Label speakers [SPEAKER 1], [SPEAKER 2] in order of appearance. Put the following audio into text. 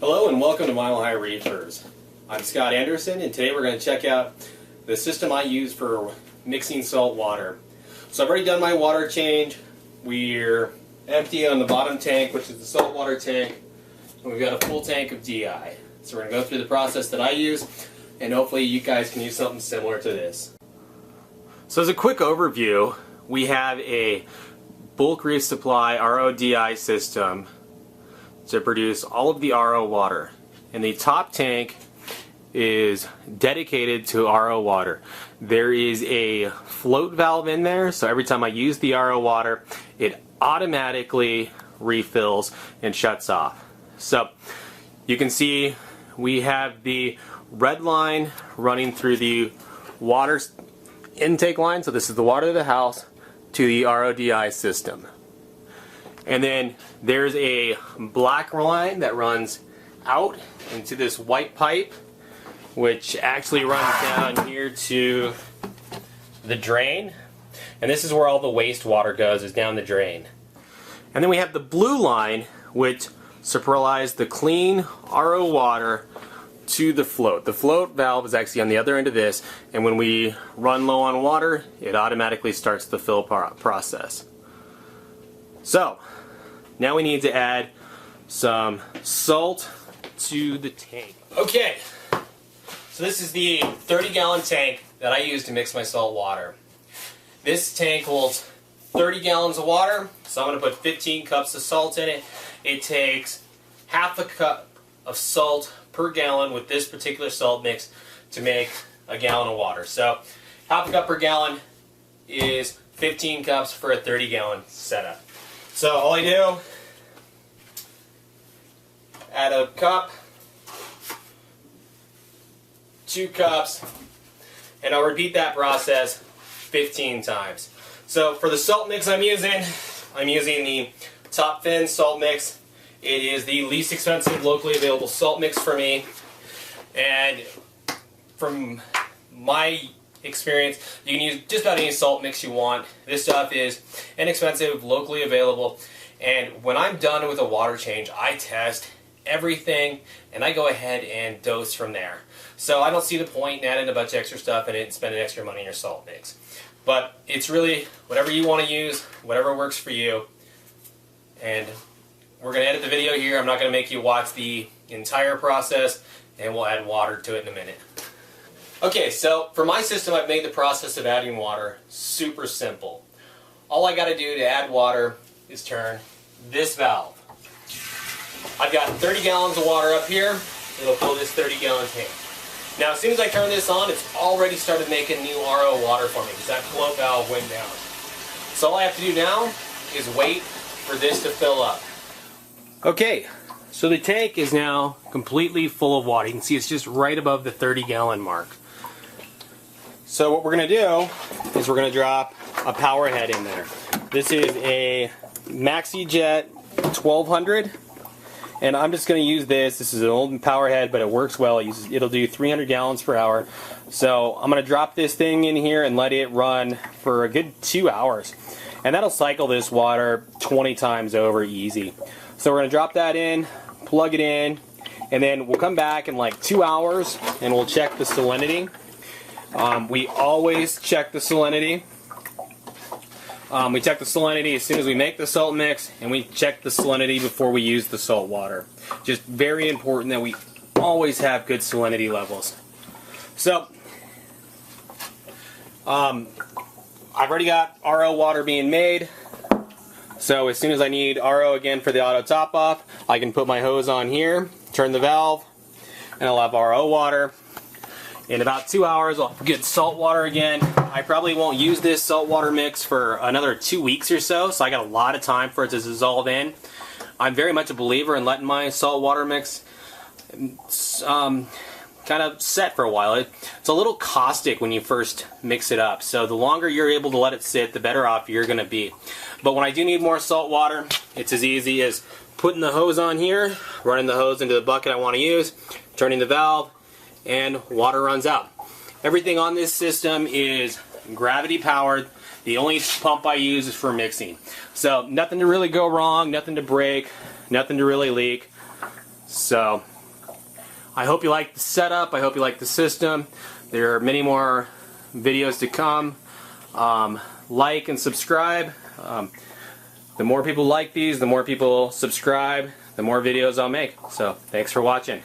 [SPEAKER 1] Hello and welcome to Mile High Reefers. I'm Scott Anderson, and today we're going to check out the system I use for mixing salt water. So I've already done my water change. We're empty on the bottom tank, which is the salt water tank, and we've got a full tank of DI. So we're going to go through the process that I use, and hopefully you guys can use something similar to this. So as a quick overview, we have a bulk reef supply RO/DI system to produce all of the RO water. And the top tank is dedicated to RO water. There is a float valve in there, so every time I use the RO water, it automatically refills and shuts off. So you can see we have the red line running through the water intake line, so this is the water of the house, to the RO/DI system. And then there's a black line that runs out into this white pipe, which actually runs down here to the drain. And this is where all the wastewater goes, is down the drain. And then we have the blue line, which supplies the clean RO water to the float. The float valve is actually on the other end of this, and when we run low on water, it automatically starts the fill process. So now we need to add some salt to the tank. Okay, so this is the 30-gallon tank that I use to mix my salt water. This tank holds 30 gallons of water, so I'm going to put 15 cups of salt in it. It takes half a cup of salt per gallon with this particular salt mix to make a gallon of water. So half a cup per gallon is 15 cups for a 30-gallon setup. So all I do, add a cup, 2 cups, and I'll repeat that process 15 times. So for the salt mix I'm using the Top Fin salt mix. It is the least expensive locally available salt mix for me, and from my experience, you can use just about any salt mix you want. This stuff is inexpensive, locally available, and when I'm done with a water change, I test everything and I go ahead and dose from there. So I don't see the point in adding a bunch of extra stuff and spending extra money on your salt mix. But it's really whatever you want to use, whatever works for you. And we're going to edit the video here. I'm not going to make you watch the entire process, and we'll add water to it in a minute. Okay, so for my system, I've made the process of adding water super simple. All I got to do to add water is turn this valve. I've got 30 gallons of water up here. It'll fill this 30-gallon tank. Now, as soon as I turn this on, it's already started making new RO water for me because that float valve went down. So all I have to do now is wait for this to fill up. Okay, so the tank is now completely full of water. You can see it's just right above the 30-gallon mark. So what we're going to do is we're going to drop a power head in there. This is a MaxiJet 1200, and I'm just going to use this. This is an old power head, but it works well. It'll do 300 gallons per hour. So I'm going to drop this thing in here and let it run for a good 2 hours. And that'll cycle this water 20 times over easy. So we're going to drop that in, plug it in, and then we'll come back in like 2 hours and we'll check the salinity. We always check the salinity. We check the salinity as soon as we make the salt mix, and we check the salinity before we use the salt water. Just very important that we always have good salinity levels. So, I've already got RO water being made. So as soon as I need RO again for the auto top off, I can put my hose on here, turn the valve, and I'll have RO water. In about 2 hours, I'll get salt water again. I probably won't use this salt water mix for another 2 weeks or so, so I got a lot of time for it to dissolve in. I'm very much a believer in letting my salt water mix kind of set for a while. It's a little caustic when you first mix it up, so the longer you're able to let it sit, the better off you're going to be. But when I do need more salt water, it's as easy as putting the hose on here, running the hose into the bucket I want to use, turning the valve, and water runs out. Everything on this system is gravity powered. The only pump I use is for mixing. So nothing to really go wrong, nothing to break, nothing to really leak. So I hope you like the setup. I hope you like the system. There are many more videos to come. Like and subscribe. The more people like these, the more people subscribe, the more videos I'll make. So thanks for watching.